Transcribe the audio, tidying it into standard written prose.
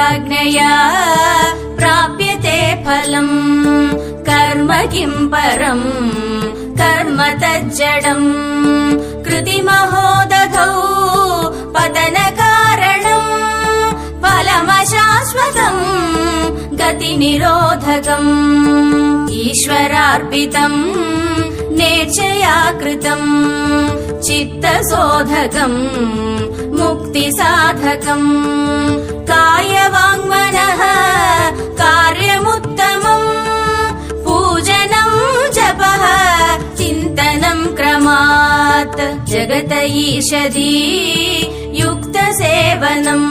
तदाज्ञया प्राप्यते फलम् कर्म किम् परम् कर्म तज्जडम् कृतिमहोदधौ पतनकारणम् फलमशाश्वतम् गतिनिरोधकम् ईश्वरार्पितम् नेच्छया कृतम् चित्तशोधकम् मुक्तिसाधकम् कायवाङ्मनः कार्यमुत्तमम् पूजनम् जपः चिन्तनम् क्रमात् जगत ईषदी युक्तसेवनम्